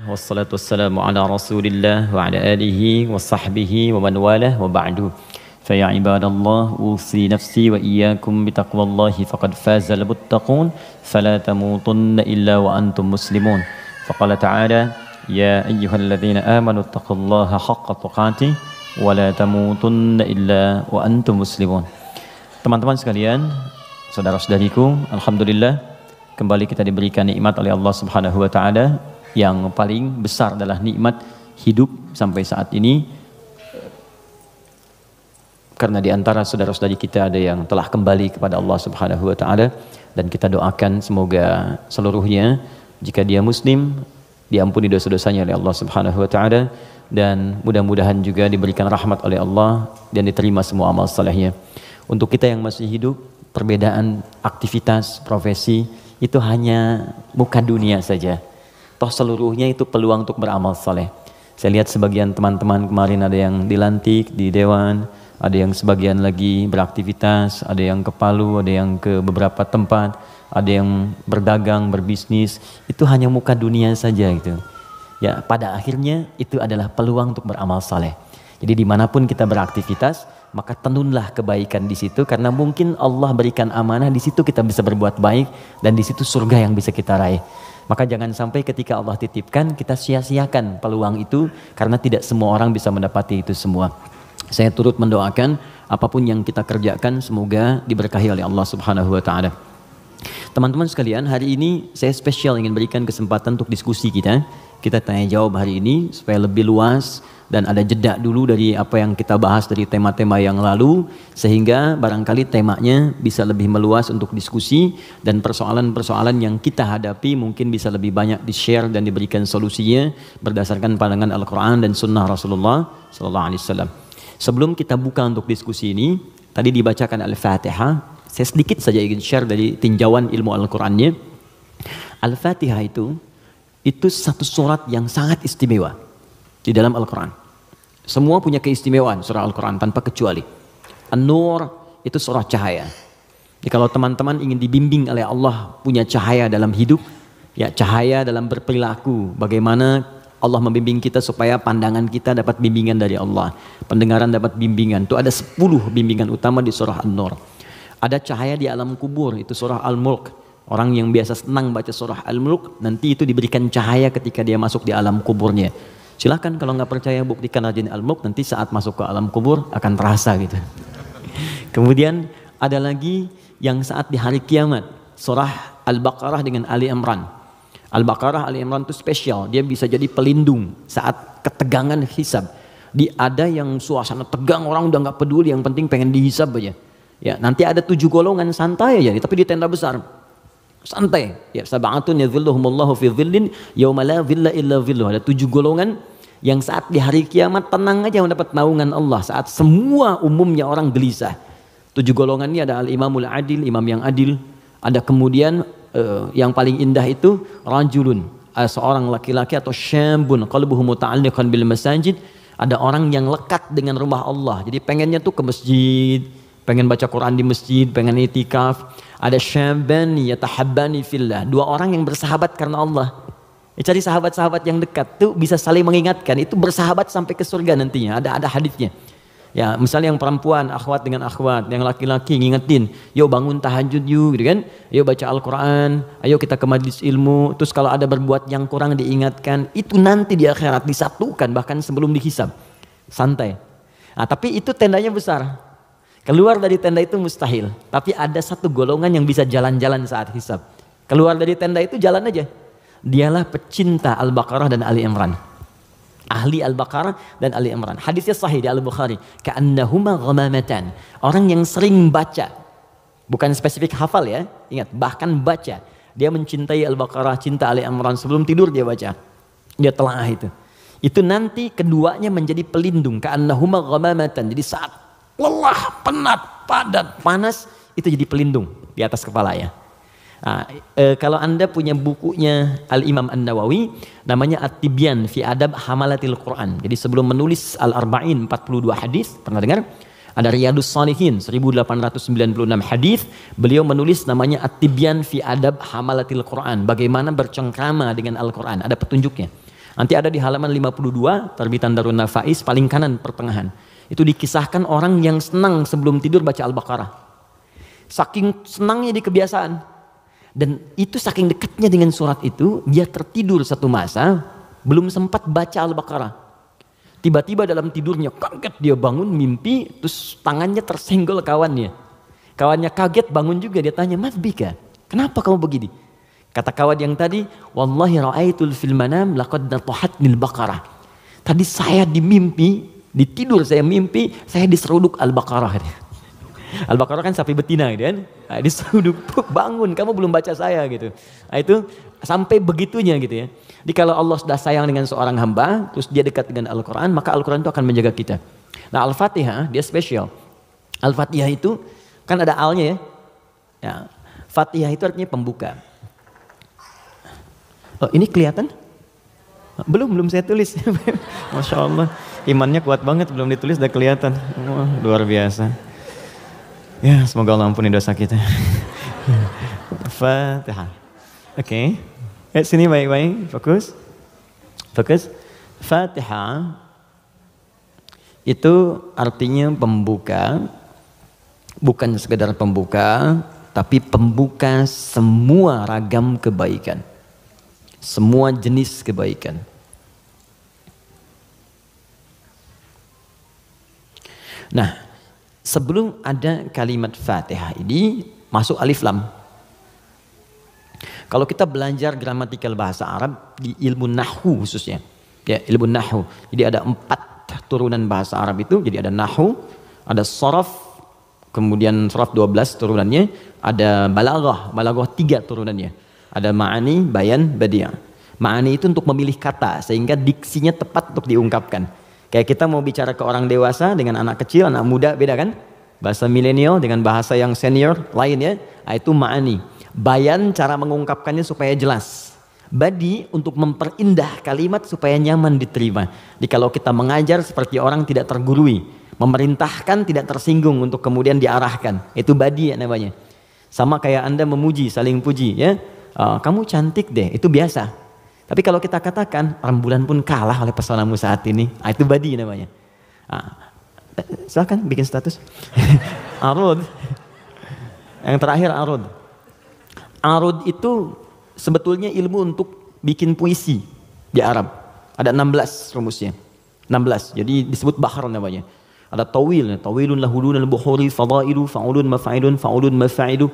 wassalatu wassalamu ala Rasulillah wa ala alihi wa sahbihi wa man walah wa ba'du. Fa ya ibadallah usi nafsi wa iyyakum bi taqwallahi faqad fazal muttaqun fala tamutunna illa wa antum muslimun. Faqala ta'ala ya ayyuhalladzina amanu taqullaha haqqa tuqatih wa la tamutunna illa wa antum muslimun. Teman-teman sekalian, saudara-saudariku, alhamdulillah kembali kita diberikan nikmat oleh Allah Subhanahu wa taala. Yang paling besar adalah nikmat hidup sampai saat ini. Karena di antara saudara-saudari kita ada yang telah kembali kepada Allah Subhanahu wa taala, dan kita doakan semoga seluruhnya jika dia muslim diampuni dosa-dosanya oleh Allah Subhanahu wa taala, dan mudah-mudahan juga diberikan rahmat oleh Allah dan diterima semua amal salehnya. Untuk kita yang masih hidup, perbedaan aktivitas, profesi itu hanya muka dunia saja. Toh seluruhnya itu peluang untuk beramal saleh. Saya lihat sebagian teman-teman kemarin ada yang dilantik di dewan, ada yang sebagian lagi beraktivitas, ada yang ke Palu, ada yang ke beberapa tempat, ada yang berdagang, berbisnis. Itu hanya muka dunia saja gitu. Ya, pada akhirnya itu adalah peluang untuk beramal saleh. Jadi dimanapun kita beraktivitas, maka tenunlah kebaikan di situ, karena mungkin Allah berikan amanah di situ kita bisa berbuat baik, dan di situ surga yang bisa kita raih. Maka jangan sampai ketika Allah titipkan kita sia-siakan peluang itu, karena tidak semua orang bisa mendapati itu semua. Saya turut mendoakan apapun yang kita kerjakan semoga diberkahi oleh Allah Subhanahu wa taala. Teman-teman sekalian, hari ini saya spesial ingin berikan kesempatan untuk diskusi kita. Kita tanya jawab hari ini supaya lebih luas dan ada jeda dulu dari apa yang kita bahas dari tema-tema yang lalu, sehingga barangkali temanya bisa lebih meluas untuk diskusi, dan persoalan-persoalan yang kita hadapi mungkin bisa lebih banyak di-share dan diberikan solusinya berdasarkan pandangan Al-Quran dan Sunnah Rasulullah SAW. Sebelum kita buka untuk diskusi ini, tadi dibacakan Al-Fatihah. Saya sedikit saja ingin share dari tinjauan ilmu Al-Qurannya. Al-Fatihah itu satu surat yang sangat istimewa di dalam Al-Quran. Semua punya keistimewaan surah Al-Quran tanpa kecuali. An-Nur itu surah cahaya. Jadi kalau teman-teman ingin dibimbing oleh Allah punya cahaya dalam hidup, ya cahaya dalam berperilaku, bagaimana Allah membimbing kita supaya pandangan kita dapat bimbingan dari Allah, pendengaran dapat bimbingan. Itu ada 10 bimbingan utama di surah An-Nur. Ada cahaya di alam kubur, itu surah Al-Mulk. Orang yang biasa senang baca surah Al-Mulk, nanti itu diberikan cahaya ketika dia masuk di alam kuburnya. Silahkan kalau nggak percaya buktikan aja di Al-Mulk, nanti saat masuk ke alam kubur akan terasa gitu. Kemudian ada lagi yang saat di hari kiamat, surah Al-Baqarah dengan Ali Imran. Al-Baqarah, Ali Imran itu spesial, dia bisa jadi pelindung saat ketegangan hisab. Ada yang suasana tegang, orang udah nggak peduli, yang penting pengen dihisab aja. Ya, nanti ada 7 golongan santai aja, tapi di tenda besar. Santai. Ya, sab'atun yadhilluhumullahu fi dhillin yauma la dhilla illa dhilluh. Ada 7 golongan yang saat di hari kiamat tenang aja mendapat naungan Allah, saat semua umumnya orang gelisah. 7 golongan ini ada al-imamul adil, imam yang adil. Ada kemudian yang paling indah itu rajulun, seorang laki-laki atau syambun qalbuhu muta'alliqan bil masajid. Ada orang yang lekat dengan rumah Allah. Jadi pengennya tuh ke masjid, pengen baca Quran di masjid, pengen itikaf. Ada syabban yatahabbani fillah, 2 orang yang bersahabat karena Allah. Cari sahabat-sahabat yang dekat tuh bisa saling mengingatkan, itu bersahabat sampai ke surga nantinya. Ada hadisnya. Ya, misalnya yang perempuan akhwat dengan akhwat, yang laki-laki ngingetin, yuk bangun tahajud yuk, gitu kan? Yuk baca Al-Quran, ayo kita ke majlis ilmu. Terus kalau ada berbuat yang kurang diingatkan, itu nanti di akhirat disatukan bahkan sebelum dihisab. Santai. Nah, tapi itu tendanya besar. Keluar dari tenda itu mustahil. Tapi ada 1 golongan yang bisa jalan-jalan saat hisab. Keluar dari tenda itu jalan aja. Dialah pecinta Al-Baqarah dan Ali Imran. Ahli Al-Baqarah dan Ali Imran. Hadisnya sahih di Al-Bukhari. Ka'annahuma ghamamatan. Orang yang sering baca. Bukan spesifik hafal ya. Ingat, bahkan baca. Dia mencintai Al-Baqarah, cinta Ali Imran. Sebelum tidur dia baca. Dia telaah itu. Itu nanti keduanya menjadi pelindung. Ka'annahuma ghamamatan. Jadi saat lelah, penat, padat, panas, itu jadi pelindung di atas kepala ya. Nah, kalau Anda punya bukunya Al-Imam An-Nawawi, namanya At-Tibyan fi Adab Hamalatil Quran. Jadi sebelum menulis Al-Arba'in 42 hadis, pernah dengar? Ada Riyadus Shalihin 1896 hadis, beliau menulis namanya At-Tibyan fi Adab Hamalatil Quran. Bagaimana bercengkrama dengan Al-Quran, ada petunjuknya. Nanti ada di halaman 52 terbitan Darun Nafais paling kanan pertengahan. Itu dikisahkan orang yang senang sebelum tidur baca Al-Baqarah. Saking senangnya di kebiasaan. Dan itu saking dekatnya dengan surat itu, dia tertidur satu masa belum sempat baca Al-Baqarah. Tiba-tiba dalam tidurnya kaget, dia bangun mimpi, terus tangannya tersenggol kawannya. Kawannya kaget, bangun juga, dia tanya, "Mas Bika, kenapa kamu begini?" Kata kawan yang tadi, "Wallahi ra'aitul fil manam laqad natahatnil baqarah." Tadi saya di mimpi, di tidur saya mimpi, saya diseruduk Al-Baqarah. Al-Baqarah kan sapi betina gitu kan. Nah, diseruduk, bangun, kamu belum baca saya gitu. Nah, itu sampai begitunya gitu ya. Jadi kalau Allah sudah sayang dengan seorang hamba, terus dia dekat dengan Al-Quran, maka Al-Quran itu akan menjaga kita. Nah, Al-Fatihah dia spesial. Al-Fatihah itu kan ada alnya ya. Ya. Fatihah itu artinya pembuka. Oh, ini kelihatan? Belum saya tulis. Masya Allah, imannya kuat banget, belum ditulis udah kelihatan. Wah, luar biasa. Ya, semoga Allah ampuni dosa kita. Fatihah. Oke. Sini baik-baik, fokus. Fokus. Fatihah itu artinya pembuka, bukan sekedar pembuka, tapi pembuka semua ragam kebaikan. Semua jenis kebaikan. Nah, sebelum ada kalimat Fatihah ini masuk alif lam. Kalau kita belajar gramatikal bahasa Arab di ilmu nahwu khususnya, ya ilmu nahwu. Jadi ada 4 turunan bahasa Arab itu. Jadi ada nahwu, ada sharaf, kemudian sharaf 12 turunannya, ada balaghah, balaghah 3 turunannya. Ada ma'ani, bayan, badi'. Ma'ani itu untuk memilih kata sehingga diksinya tepat untuk diungkapkan. Kayak kita mau bicara ke orang dewasa dengan anak kecil, anak muda beda kan? Bahasa milenial dengan bahasa yang senior lain ya. Nah, itu ma'ani. Bayan cara mengungkapkannya supaya jelas. Badi untuk memperindah kalimat supaya nyaman diterima. Jadi kalau kita mengajar seperti orang tidak tergurui, memerintahkan tidak tersinggung untuk kemudian diarahkan. Itu badi ya namanya. Sama kayak Anda memuji, saling puji ya. Kamu cantik deh, itu biasa. Tapi kalau kita katakan rembulan pun kalah oleh pesonamu saat ini, itu badi namanya. Silakan bikin status. Arud. Yang terakhir arud. Arud itu sebetulnya ilmu untuk bikin puisi di Arab. Ada 16 rumusnya. 16. Jadi disebut bahar namanya. Ada tawil, tawilun lahulun al-buhuri fadailu fa'ulun mafa'ilun fa'ulun mafa'ilu.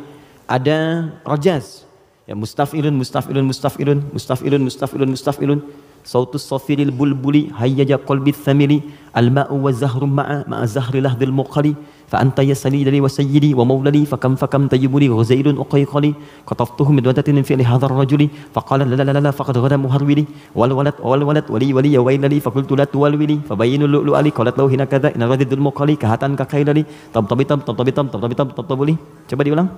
Ada rajaz. Ya mustaf'ilun mustaf'ilun mustaf'ilun mustaf'ilun mustaf'ilun mustaf'ilun. Sautus safiril bulbuli hayyaja qalbi thamili al-ma'u wa zahrum ma'a zahri lahdil muqali fa anta yasali dari wa sayyidi wa maulali fakam tayyibuli ghuzailun uqayqali qataftuhu min wadatin fi hadha ar-rajuli faqala la la la faqad ghada muharwili wal walad wali ya wailali faqultu la tuwalwili fabayinu lu'lu ali qalat lahu hina kadza in radidul muqali kahatan ka khailali tabtabitam tabtabuli. Coba diulang.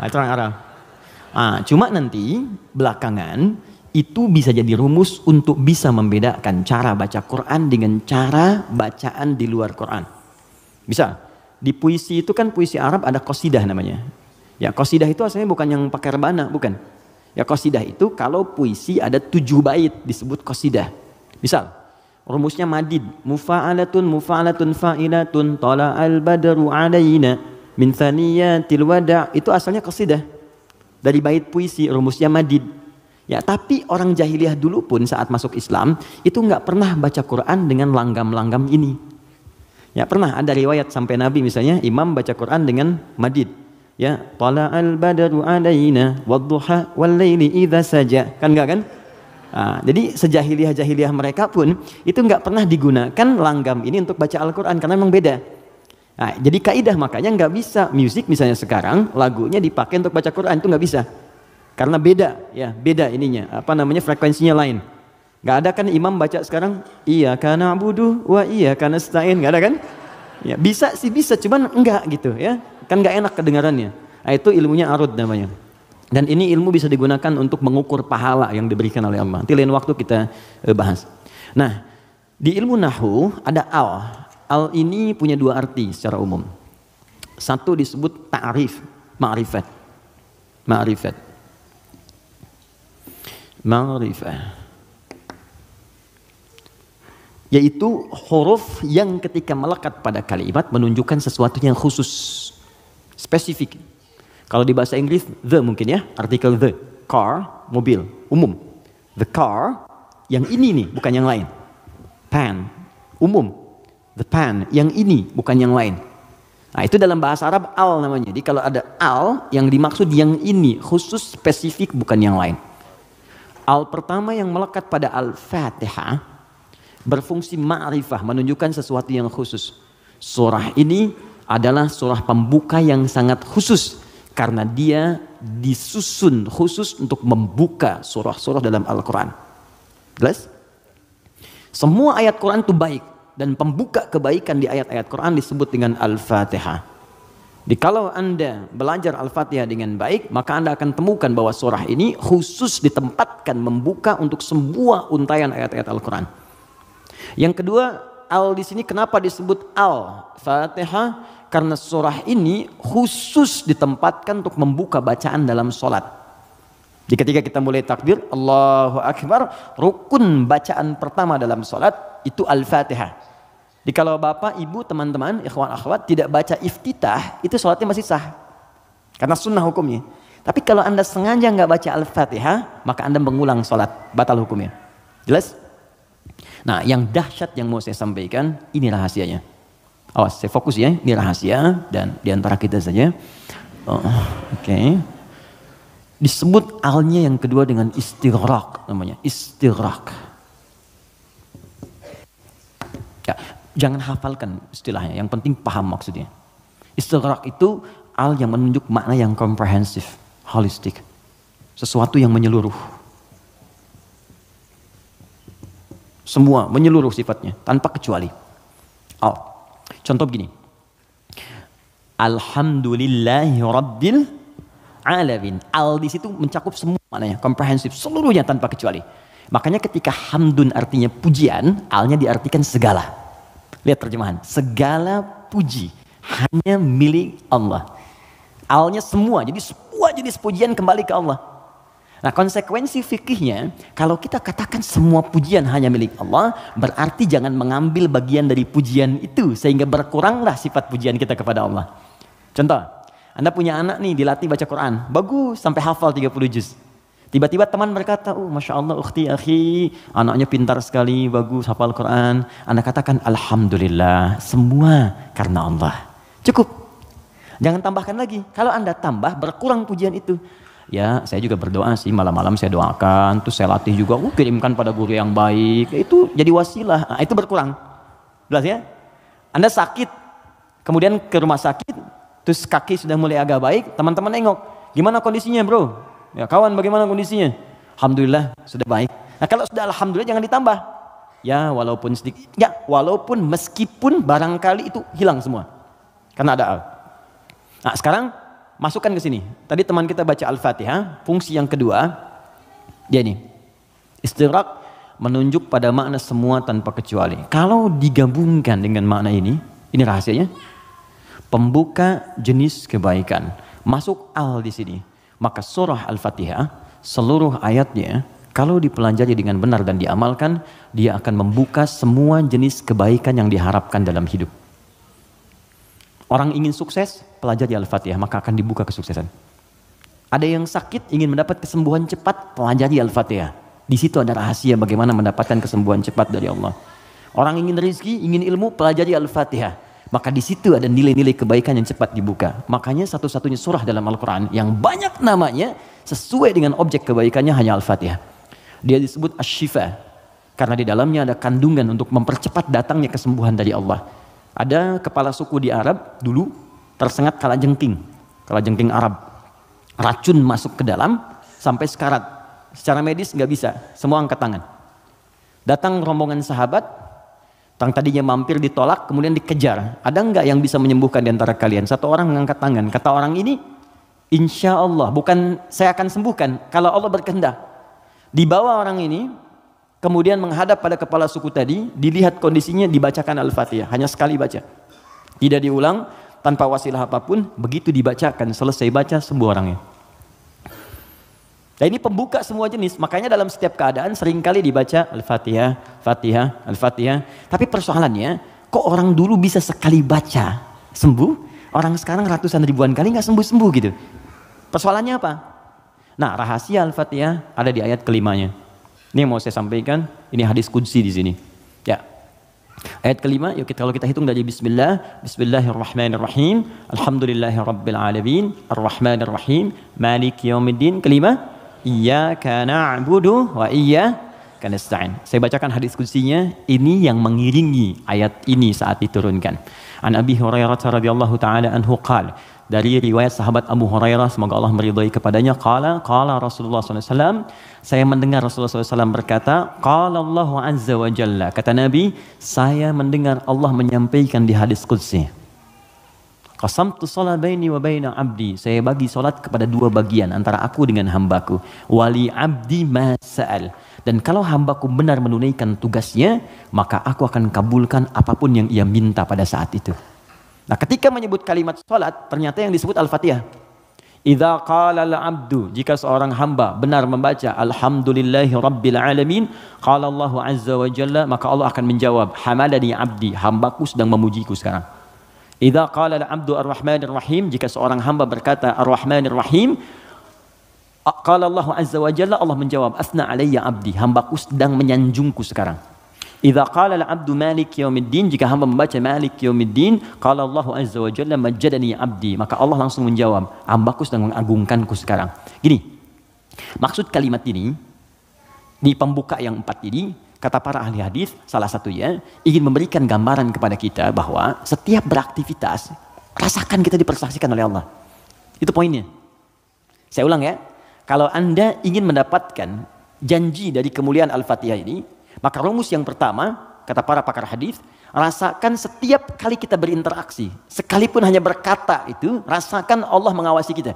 Itu orang Arab. Cuma nanti belakangan itu bisa jadi rumus untuk bisa membedakan cara baca Quran dengan cara bacaan di luar Quran. Bisa. Di puisi itu kan puisi Arab ada qasidah namanya. Ya qasidah itu asalnya bukan yang pakai rebana, bukan. Ya qasidah itu kalau puisi ada 7 bait disebut qasidah. Misal rumusnya madid, mufa'alatun fa'ilatun tala'al badru alaina min thaniyatil wada', itu asalnya qasidah. Dari bait puisi rumusnya madid. Ya, tapi orang jahiliyah dulu pun saat masuk Islam itu nggak pernah baca Quran dengan langgam-langgam ini. Ya, pernah ada riwayat sampai Nabi misalnya imam baca Quran dengan madid. Ya, tala'al badru alaina wadduha wal laili idza saja. Kan enggak kan? Jadi sejahiliyah-jahiliyah mereka pun itu nggak pernah digunakan langgam ini untuk baca Al-Quran karena memang beda. Jadi kaidah makanya nggak bisa musik misalnya sekarang lagunya dipakai untuk baca Quran, itu nggak bisa. Karena beda, ya beda ininya, frekuensinya lain. Gak ada kan imam baca sekarang, iyyaka na'budu wa iyyaka nasta'in, gak ada kan? Ya bisa sih bisa, cuman enggak gitu ya, kan gak enak kedengarannya. Itu ilmunya arud namanya. Dan ini ilmu bisa digunakan untuk mengukur pahala yang diberikan oleh Allah. Nanti lain waktu kita bahas. Nah, di ilmu nahwu ada al. Al ini punya 2 arti secara umum. Satu disebut ta'rif, ma'rifat. Ma'rifah. Yaitu huruf yang ketika melekat pada kalimat menunjukkan sesuatu yang khusus, spesifik. Kalau di bahasa Inggris, the mungkin ya, artikel the, car, mobil, umum. The car, yang ini nih, bukan yang lain. Pen, umum. The pen, yang ini, bukan yang lain. Nah itu dalam bahasa Arab al namanya. Jadi kalau ada al, yang dimaksud yang ini, khusus, spesifik, bukan yang lain. Al pertama yang melekat pada Al-Fatihah, berfungsi ma'rifah, menunjukkan sesuatu yang khusus. Surah ini adalah surah pembuka yang sangat khusus, karena dia disusun khusus untuk membuka surah-surah dalam Al-Quran. Jelas? Semua ayat Quran itu baik, dan pembuka kebaikan di ayat-ayat Quran disebut dengan Al-Fatihah. Jadi kalau Anda belajar Al-Fatihah dengan baik, maka Anda akan temukan bahwa surah ini khusus ditempatkan membuka untuk semua untayan ayat-ayat Al-Quran. Yang kedua, al di sini kenapa disebut Al-Fatihah? Karena surah ini khusus ditempatkan untuk membuka bacaan dalam sholat. Jadi ketika kita mulai takbir, Allahu Akbar, rukun bacaan pertama dalam sholat itu Al-Fatihah. Jadi kalau bapak, ibu, teman-teman, ikhwan, akhwat tidak baca iftitah, itu sholatnya masih sah. Karena sunnah hukumnya. Tapi kalau Anda sengaja nggak baca Al-Fatihah, maka Anda mengulang sholat, batal hukumnya. Jelas? Nah, yang dahsyat yang mau saya sampaikan, ini rahasianya. Awas, saya fokus ya, ini rahasia dan diantara kita saja. Oke. Disebut alnya yang kedua dengan istighraq namanya, istighraq. Ya, jangan hafalkan istilahnya, yang penting paham maksudnya. Istighraq itu al yang menunjuk makna yang komprehensif, holistik. Sesuatu yang menyeluruh. Semua menyeluruh sifatnya tanpa kecuali. Al. Contoh begini. Alhamdulillahi rabbil alamin. Al di situ mencakup semua maknanya, komprehensif, seluruhnya tanpa kecuali. Makanya ketika hamdun artinya pujian, alnya diartikan segala. Lihat terjemahan, segala puji hanya milik Allah. Alnya semua, jadi semua jenis pujian kembali ke Allah. Nah konsekuensi fikihnya, kalau kita katakan semua pujian hanya milik Allah, berarti jangan mengambil bagian dari pujian itu, sehingga berkuranglah sifat pujian kita kepada Allah. Contoh, Anda punya anak nih, dilatih baca Quran, bagus sampai hafal 30 juz. Tiba-tiba teman berkata, oh Masya Allah ukhti akhi, anaknya pintar sekali, bagus hafal Quran. Anda katakan Alhamdulillah, semua karena Allah. Cukup, jangan tambahkan lagi. Kalau Anda tambah, berkurang pujian itu. Ya, saya juga berdoa sih, malam-malam saya doakan, terus saya latih juga, kirimkan pada guru yang baik, itu jadi wasilah, nah, itu berkurang. Jelas ya? Anda sakit, kemudian ke rumah sakit, terus kaki sudah mulai agak baik, teman-teman nengok, gimana kondisinya bro? Ya kawan, bagaimana kondisinya? Alhamdulillah, sudah baik. Nah kalau sudah Alhamdulillah jangan ditambah. Ya walaupun sedikit, ya walaupun meskipun barangkali itu hilang semua. Karena ada al. Nah sekarang, masukkan ke sini. Tadi teman kita baca Al-Fatihah, fungsi yang kedua, dia nih. Istighraq menunjuk pada makna semua tanpa kecuali. Kalau digabungkan dengan makna ini rahasianya. Pembuka jenis kebaikan. Masuk al di sini. Maka surah Al-Fatihah, seluruh ayatnya, kalau dipelajari dengan benar dan diamalkan, dia akan membuka semua jenis kebaikan yang diharapkan dalam hidup. Orang ingin sukses, pelajari Al-Fatihah, maka akan dibuka kesuksesan. Ada yang sakit, ingin mendapat kesembuhan cepat, pelajari Al-Fatihah. Di situ ada rahasia bagaimana mendapatkan kesembuhan cepat dari Allah. Orang ingin rezeki, ingin ilmu, pelajari Al-Fatihah. Maka di situ ada nilai-nilai kebaikan yang cepat dibuka. Makanya satu-satunya surah dalam Al-Quran yang banyak namanya, sesuai dengan objek kebaikannya hanya Al-Fatihah. Dia disebut Asy-Syifa, karena di dalamnya ada kandungan untuk mempercepat datangnya kesembuhan dari Allah. Ada kepala suku di Arab dulu tersengat kalajengking Arab, racun masuk ke dalam sampai sekarat. Secara medis nggak bisa, semua angkat tangan. Datang rombongan sahabat, yang tadinya mampir ditolak, kemudian dikejar. Ada nggak yang bisa menyembuhkan di antara kalian? Satu orang mengangkat tangan. Kata orang ini, insya Allah, bukan saya akan sembuhkan, kalau Allah berkehendak. Dibawa orang ini, kemudian menghadap pada kepala suku tadi, dilihat kondisinya, dibacakan Al-Fatihah. Hanya sekali baca. Tidak diulang, tanpa wasilah apapun, begitu dibacakan, selesai baca, sembuh orangnya. Dan ini pembuka semua jenis, makanya dalam setiap keadaan seringkali dibaca Al-Fatihah, Fatihah, Al-Fatihah. Tapi persoalannya, kok orang dulu bisa sekali baca sembuh, orang sekarang ratusan ribuan kali nggak sembuh-sembuh gitu. Persoalannya apa? Nah, rahasia Al-Fatihah ada di ayat kelimanya. Ini yang mau saya sampaikan, ini hadis qudsi di sini. Ya. Ayat kelima, yuk kalau kita hitung dari bismillah, bismillahirrahmanirrahim, alhamdulillahirabbil alamin, arrahmanirrahim, maliki yaumiddin. Kelima, iyyaka na'budu wa iyyaka nasta'in. Saya bacakan hadis qudsiynya, ini yang mengiringi ayat ini saat diturunkan. An Abi Hurairah radhiyallahu taala anhu qala, dari riwayat sahabat Abu Hurairah, semoga Allah meridhai kepadanya, qala Rasulullah SAW, saya mendengar Rasulullah SAW berkata, qala Allah azza wa jalla, kata Nabi, saya mendengar Allah menyampaikan di hadis qudsi, qasamtu shalat baini wa baina abdi, saya bagi salat kepada dua bagian antara aku dengan hambaku, wali abdi ma sa'al, dan kalau hambaku benar menunaikan tugasnya, maka aku akan kabulkan apapun yang ia minta pada saat itu. Nah, ketika menyebut kalimat salat, ternyata yang disebut Al-Fatihah. Idza qala al-'abdu, jika seorang hamba benar membaca alhamdulillahi rabbil alamin, qala Allah azza wa jalla, maka Allah akan menjawab, hamadani 'abdi, hambaku sedang memujiku sekarang. Idza qala al-'abdu ar-rahmanir rahim, jika seorang hamba berkata ar-rahmanir rahim, qala Allah azza wa jalla, Allah menjawab, asna alayya 'abdi, hambaku sedang menyanjungku sekarang. Idza qala al-'abdu maliki yaumiddin, jika hamba membaca maliki yaumiddin, qala Allah azza wa jalla majjadani 'abdi, maka Allah langsung menjawab, hambaku sedang mengagungkanku sekarang. Gini, maksud kalimat ini di pembuka yang 4 ini, kata para ahli hadis, salah satunya ingin memberikan gambaran kepada kita bahwa setiap beraktivitas rasakan kita dipersaksikan oleh Allah. Itu poinnya. Saya ulang ya, kalau Anda ingin mendapatkan janji dari kemuliaan Al-Fatihah ini, maka rumus yang pertama, kata para pakar hadis, rasakan setiap kali kita berinteraksi, sekalipun hanya berkata itu, rasakan Allah mengawasi kita.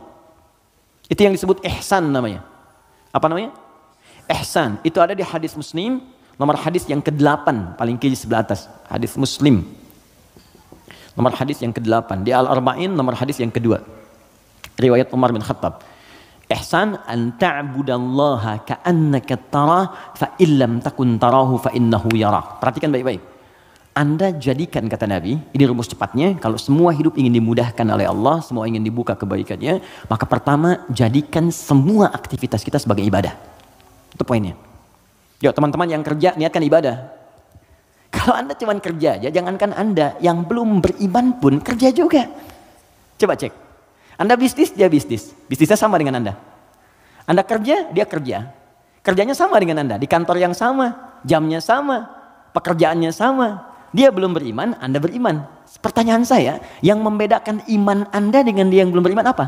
Itu yang disebut ihsan namanya. Apa namanya? Ihsan. Itu ada di hadis Muslim, nomor hadis yang ke-8, paling kiri sebelah atas. Hadis Muslim. Nomor hadis yang ke-8. Di Al-Arba'in, nomor hadis yang kedua. Riwayat Umar bin Khattab. Ihsan an ta'budallaha ka'annaka tarah fa illam takun tarahu fa innahu yarak. Perhatikan baik-baik. Anda jadikan, kata Nabi, ini rumus cepatnya, kalau semua hidup ingin dimudahkan oleh Allah, semua ingin dibuka kebaikannya, maka pertama jadikan semua aktivitas kita sebagai ibadah. Itu poinnya. Yuk teman-teman yang kerja, niatkan ibadah. Kalau Anda cuma kerja aja, jangankan Anda yang belum beriman pun kerja juga. Coba cek. Anda bisnis, dia bisnis. Bisnisnya sama dengan Anda. Anda kerja, dia kerja. Kerjanya sama dengan Anda. Di kantor yang sama, jamnya sama, pekerjaannya sama. Dia belum beriman, Anda beriman. Pertanyaan saya, yang membedakan iman Anda dengan dia yang belum beriman apa?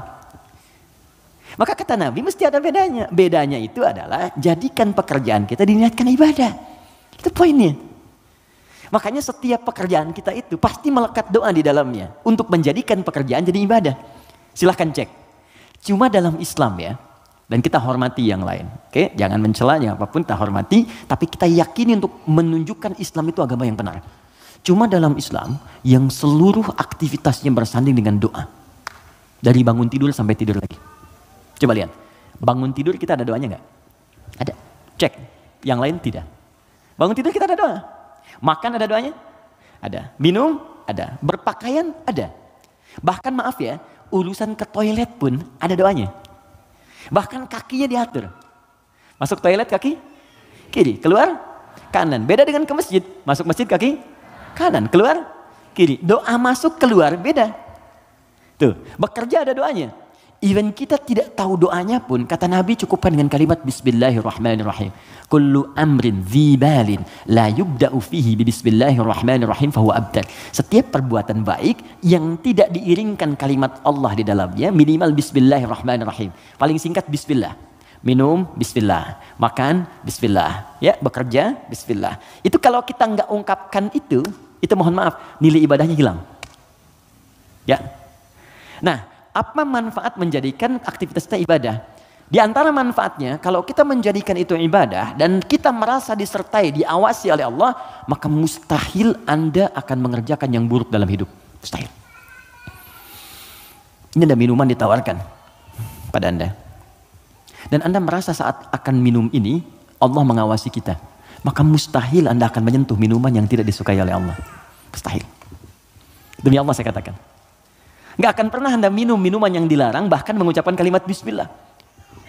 Maka kata Nabi, mesti ada bedanya. Bedanya itu adalah, jadikan pekerjaan kita diniatkan ibadah. Itu poinnya. Makanya setiap pekerjaan kita itu pasti melekat doa di dalamnya. Untuk menjadikan pekerjaan jadi ibadah. Silahkan cek. Cuma dalam Islam ya, dan kita hormati yang lain. Oke, jangan mencela, jangan apapun, kita hormati. Tapi kita yakini untuk menunjukkan Islam itu agama yang benar. Cuma dalam Islam, yang seluruh aktivitasnya bersanding dengan doa. Dari bangun tidur sampai tidur lagi. Coba lihat, bangun tidur kita ada doanya nggak? Ada. Cek. Yang lain tidak. Bangun tidur kita ada doa. Makan ada doanya? Ada. Minum? Ada. Berpakaian? Ada. Bahkan maaf ya, urusan ke toilet pun ada doanya. Bahkan kakinya diatur. Masuk toilet kaki kiri, keluar kanan. Beda dengan ke masjid. Masuk masjid kaki kanan, keluar kiri. Doa masuk keluar beda. Tuh, bekerja ada doanya. Even kita tidak tahu doanya pun, kata Nabi cukupkan dengan kalimat Bismillahirrahmanirrahim. Kullu amrin dzibalin la yubda'u fihi bismillahirrahmanirrahim fahuwa abtar. Setiap perbuatan baik yang tidak diiringkan kalimat Allah di dalamnya, minimal Bismillahirrahmanirrahim. Paling singkat Bismillah. Minum Bismillah, makan Bismillah, ya bekerja Bismillah. Itu kalau kita nggak ungkapkan itu mohon maaf, nilai ibadahnya hilang. Ya. Nah, apa manfaat menjadikan aktivitas kita ibadah? Di antara manfaatnya, kalau kita menjadikan itu ibadah dan kita merasa disertai, diawasi oleh Allah, maka mustahil Anda akan mengerjakan yang buruk dalam hidup. Mustahil. Ini ada minuman ditawarkan pada Anda. dan Anda merasa saat akan minum ini, Allah mengawasi kita, maka mustahil Anda akan menyentuh minuman yang tidak disukai oleh Allah. Mustahil. Demi Allah saya katakan. Nggak akan pernah Anda minum minuman yang dilarang, bahkan mengucapkan kalimat bismillah.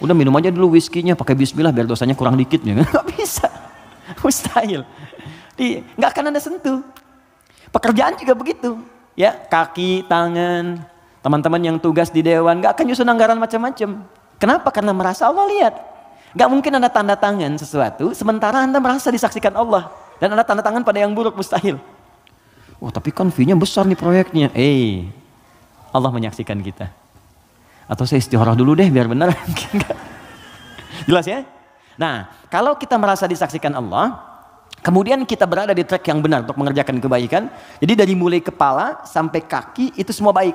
Udah minum aja dulu whisky-nya pakai bismillah biar dosanya kurang dikit. Nggak bisa. Mustahil. Nggak akan Anda sentuh. Pekerjaan juga begitu. Ya, kaki, tangan, teman-teman yang tugas di dewan, nggak akan nyusun anggaran macam-macam. Kenapa? Karena merasa Allah lihat. Nggak mungkin Anda tanda tangan sesuatu, sementara Anda merasa disaksikan Allah. Dan Anda tanda tangan pada yang buruk, mustahil. Oh tapi kan fee-nya besar nih proyeknya. Allah menyaksikan kita. Atau saya istikharah dulu deh biar benar. Jelas ya? Nah, kalau kita merasa disaksikan Allah, kemudian kita berada di track yang benar untuk mengerjakan kebaikan. Jadi dari mulai kepala sampai kaki itu semua baik.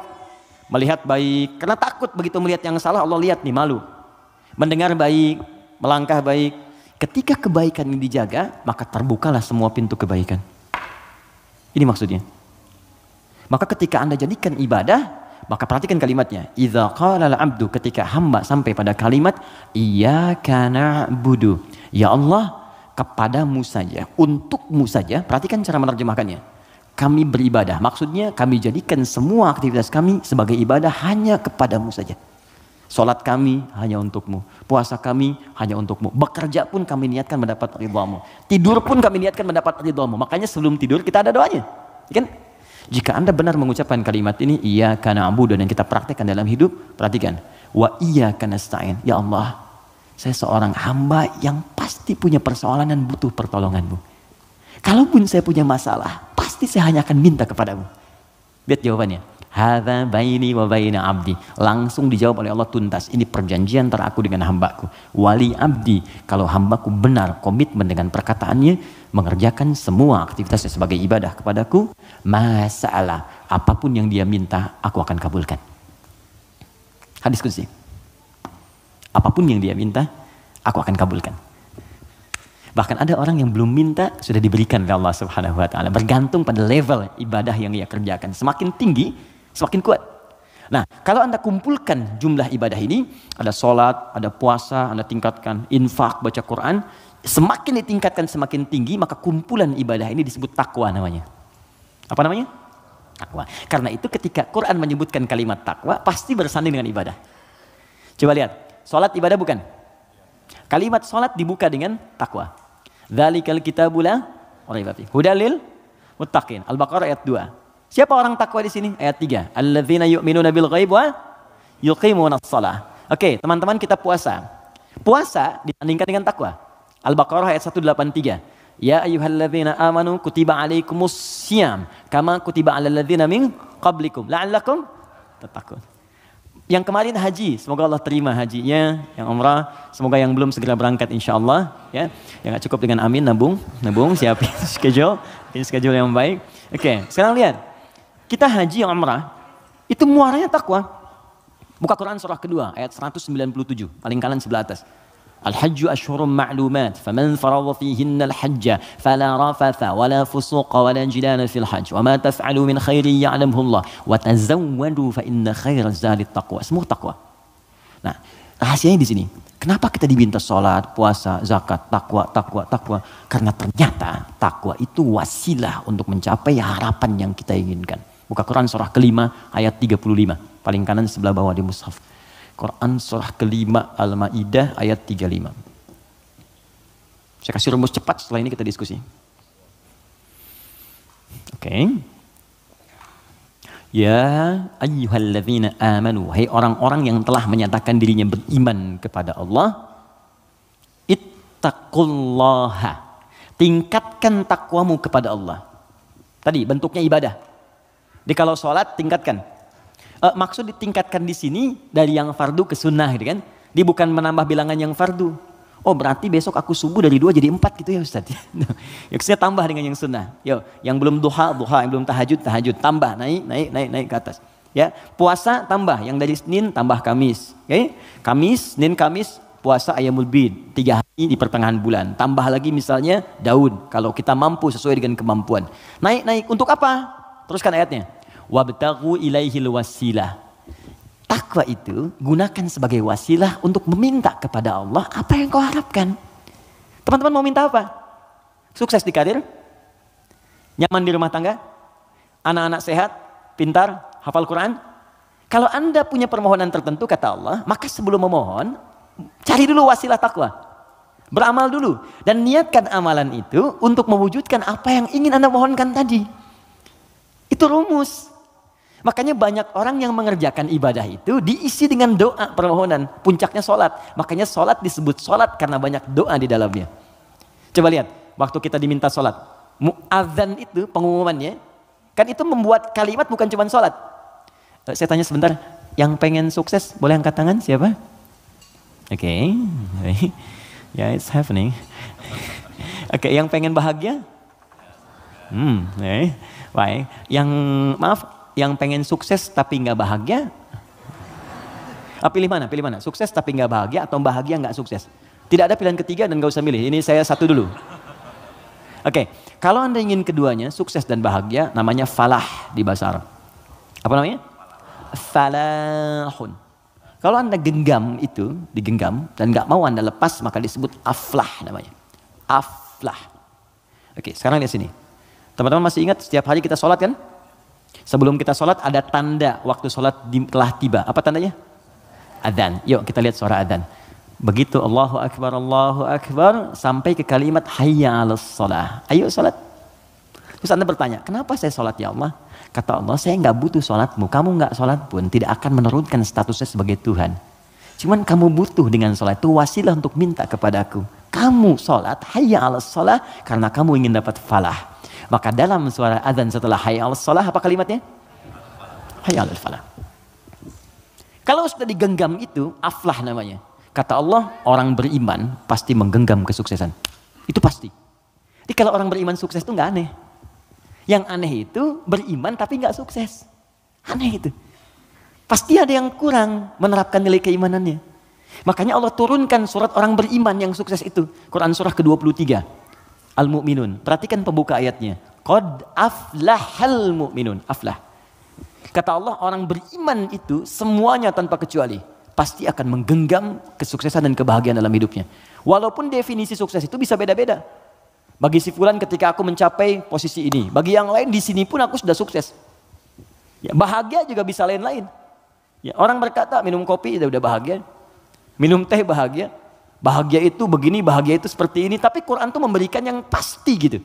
Melihat baik, karena takut begitu melihat yang salah, Allah lihat nih, malu. Mendengar baik, melangkah baik. Ketika kebaikan ini dijaga, maka terbukalah semua pintu kebaikan. Ini maksudnya. Maka ketika Anda jadikan ibadah, maka perhatikan kalimatnya. Idza qala al-'abdu, ketika hamba sampai pada kalimat iyyaka na'budu. Ya Allah, kepadamu saja, untukmu saja. Perhatikan cara menerjemahkannya. Kami beribadah. Maksudnya kami jadikan semua aktivitas kami sebagai ibadah hanya kepadamu saja. Salat kami hanya untukmu. Puasa kami hanya untukmu. Bekerja pun kami niatkan mendapat ridhamu. Tidur pun kami niatkan mendapat ridhamu. Makanya sebelum tidur kita ada doanya. Kan? Jika Anda benar mengucapkan kalimat ini, iyyaka na'budu, dan kita praktekkan dalam hidup, perhatikan. Wa iyyaka nasta'in. Ya Allah, saya seorang hamba yang pasti punya persoalan dan butuh pertolonganmu. Kalaupun saya punya masalah, pasti saya hanya akan minta kepadamu. Lihat jawabannya. Hadza baini wa baina abdi. Langsung dijawab oleh Allah tuntas. Ini perjanjian antara aku dengan hambaku. Wali abdi. Kalau hambaku benar komitmen dengan perkataannya, mengerjakan semua aktivitasnya sebagai ibadah kepadaku, masalah apapun yang dia minta, aku akan kabulkan. Hadis qudsi. Apapun yang dia minta, aku akan kabulkan. Bahkan ada orang yang belum minta sudah diberikan oleh Allah Subhanahu wa taala, bergantung pada level ibadah yang ia kerjakan. Semakin tinggi, semakin kuat. Nah, kalau Anda kumpulkan jumlah ibadah ini, ada sholat, ada puasa, Anda tingkatkan, infak, baca Quran, semakin ditingkatkan semakin tinggi, maka kumpulan ibadah ini disebut takwa namanya. Apa namanya? Takwa. Karena itu ketika Quran menyebutkan kalimat takwa, pasti bersanding dengan ibadah. Coba lihat, sholat ibadah bukan? Kalimat sholat dibuka dengan takwa. Dzalikal kitabu la raiba fihi hudal lil muttaqin. Al-Baqarah ayat 2. Siapa orang takwa di sini? Ayat 3. Alladzina yu'minuna bil ghaib wa yuqimunas shalah. Oke, teman-teman, kita puasa. Puasa dibandingkan dengan takwa. Al-Baqarah ayat 183. Ya ayyuhalladzina amanu kutiba alaikumus syiyam kama kutiba alal ladzina min qablikum la'allakum tattaqun. Yang kemarin haji, semoga Allah terima hajinya. Yang umrah, semoga yang belum segera berangkat insyaallah, ya. Yang gak cukup dengan amin, nabung, siapin schedule yang baik. Oke, sekarang lihat. Kita haji yang umrah, itu muaranya takwa. Buka Quran surah kedua, ayat 197, paling kanan sebelah atas. Al-hajju ashhurum ma'lumat, faman faradha fihinna al-hajja fala rafatha wala fusuqa wala jidala fil hajj wa ma taf'alu min khairin ya'lamhu Allah wa tazawwadu fa inna khairaz zadi taqwa. Semua takwa. Nah, rahasianya di sini. Kenapa kita diminta salat, puasa, zakat, takwa? Karena ternyata takwa itu wasilah untuk mencapai harapan yang kita inginkan. Buka Quran surah kelima ayat 35, paling kanan sebelah bawah di mushaf. Quran surah kelima Al-Maidah ayat 35. Saya kasih rumus cepat, setelah ini kita diskusi. Oke. Ya ayyuhalladzina amanu, hai orang-orang yang telah menyatakan dirinya beriman kepada Allah, ittaqullaha, tingkatkan takwamu kepada Allah. Tadi bentuknya ibadah. Di kalau sholat tingkatkan. Maksud ditingkatkan di sini dari yang fardu ke sunnah, gitu kan? Dia bukan menambah bilangan yang fardu. Oh berarti besok aku subuh dari 2 jadi 4 gitu ya Ustaz. Ya saya tambah dengan yang sunnah. Yo, yang belum duha, yang belum tahajud, tambah, naik ke atas. Ya, puasa tambah, yang dari Senin tambah Kamis. Okay? Kamis, Senin, Kamis, puasa Ayyamul Bid, 3 hari di pertengahan bulan. Tambah lagi misalnya Daud, kalau kita mampu sesuai dengan kemampuan. Naik, untuk apa? Teruskan ayatnya. Wabtaghu ilaihil wasilah. takwa itu gunakan sebagai wasilah untuk meminta kepada Allah apa yang kau harapkan. Teman-teman mau minta apa? Sukses di karir? Nyaman di rumah tangga? Anak-anak sehat? Pintar? Hafal Quran? Kalau Anda punya permohonan tertentu kata Allah, maka sebelum memohon, cari dulu wasilah takwa. Beramal dulu. Dan niatkan amalan itu untuk mewujudkan apa yang ingin Anda mohonkan tadi. Itu rumus. Makanya banyak orang yang mengerjakan ibadah itu diisi dengan doa permohonan. Puncaknya sholat. Makanya sholat disebut sholat karena banyak doa di dalamnya. Coba lihat, waktu kita diminta sholat. Mu'adzan itu pengumumannya, kan itu membuat kalimat bukan cuma sholat. Saya tanya sebentar, yang pengen sukses boleh angkat tangan siapa? Oke. Ya, it's happening. Oke, yang pengen bahagia? Baik. Yang pengen sukses tapi nggak bahagia? Pilih mana? Pilih mana? Sukses tapi nggak bahagia atau bahagia nggak sukses? Tidak ada pilihan ketiga dan nggak usah milih. Ini saya satu dulu. Oke, kalau Anda ingin keduanya, sukses dan bahagia, namanya falah di bahasa Arab. Apa namanya? Falahun. Kalau Anda genggam itu, digenggam dan nggak mau Anda lepas, maka disebut aflah namanya. Aflah. Oke, sekarang lihat sini. Teman-teman masih ingat setiap hari kita sholat kan? Sebelum kita sholat ada tanda waktu sholat telah tiba. Apa tandanya? Adzan. Yuk kita lihat suara adzan. Begitu Allahu Akbar sampai ke kalimat hayya 'alas shalah. Ayo sholat. Terus Anda bertanya, kenapa saya sholat ya Allah? Kata Allah, saya nggak butuh sholatmu. Kamu nggak sholat pun tidak akan menurunkan statusnya sebagai Tuhan. Cuman kamu butuh dengan sholat itu wasilah untuk minta kepadaku. Kamu sholat hayya 'alas shalah karena kamu ingin dapat falah. Maka dalam suara adzan setelah hayya 'alas shalah apa kalimatnya? Hayya 'alal falah. Kalau sudah digenggam itu aflah namanya. Kata Allah, orang beriman pasti menggenggam kesuksesan. Itu pasti. Jadi kalau orang beriman sukses itu nggak aneh. Yang aneh itu beriman tapi nggak sukses. Aneh itu. Pasti ada yang kurang menerapkan nilai keimanannya. Makanya Allah turunkan surat orang beriman yang sukses itu. Quran surah ke-23. Al-Mu'minun. Perhatikan pembuka ayatnya. Qad aflahal mu'minun. Aflah. Kata Allah, orang beriman itu semuanya tanpa kecuali pasti akan menggenggam kesuksesan dan kebahagiaan dalam hidupnya. Walaupun definisi sukses itu bisa beda-beda. Bagi si fulan ketika aku mencapai posisi ini, bagi yang lain di sini pun aku sudah sukses. Ya, bahagia juga bisa lain-lain. Ya, orang berkata minum kopi udah bahagia, minum teh bahagia, bahagia itu begini, bahagia itu seperti ini. Tapi Quran tuh memberikan yang pasti gitu.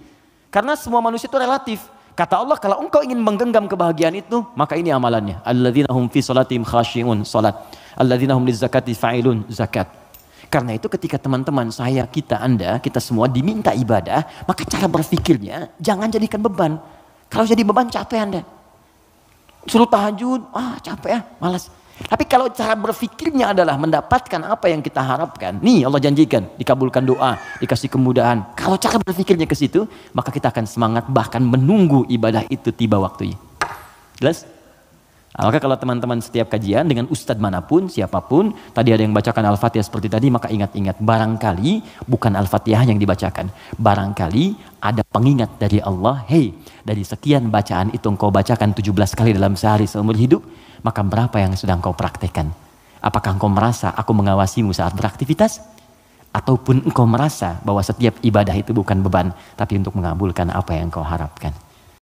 Karena semua manusia itu relatif. Kata Allah, kalau engkau ingin menggenggam kebahagiaan itu, maka ini amalannya. Alladzina hum fi salatihim khashi'un, salat. Alladzina hum lizakati fa'ilun, zakat. Karena itu ketika teman-teman saya, kita, Anda, kita semua diminta ibadah, maka cara berpikirnya jangan jadikan beban. Kalau jadi beban capek Anda. Suruh tahajud, capek ya, malas. Tapi kalau cara berpikirnya adalah mendapatkan apa yang kita harapkan, nih Allah janjikan, dikabulkan doa, dikasih kemudahan. Kalau cara berpikirnya ke situ, maka kita akan semangat bahkan menunggu ibadah itu tiba waktunya. Jelas? Maka kalau teman-teman setiap kajian dengan ustadz manapun, siapapun, tadi ada yang bacakan Al-Fatihah seperti tadi, maka ingat-ingat, barangkali bukan Al-Fatihah yang dibacakan. Barangkali ada pengingat dari Allah, hey, dari sekian bacaan itu engkau bacakan 17 kali dalam sehari seumur hidup, maka berapa yang sudah engkau praktekkan? Apakah engkau merasa aku mengawasimu saat beraktivitas? Ataupun engkau merasa bahwa setiap ibadah itu bukan beban, tapi untuk mengabulkan apa yang engkau harapkan?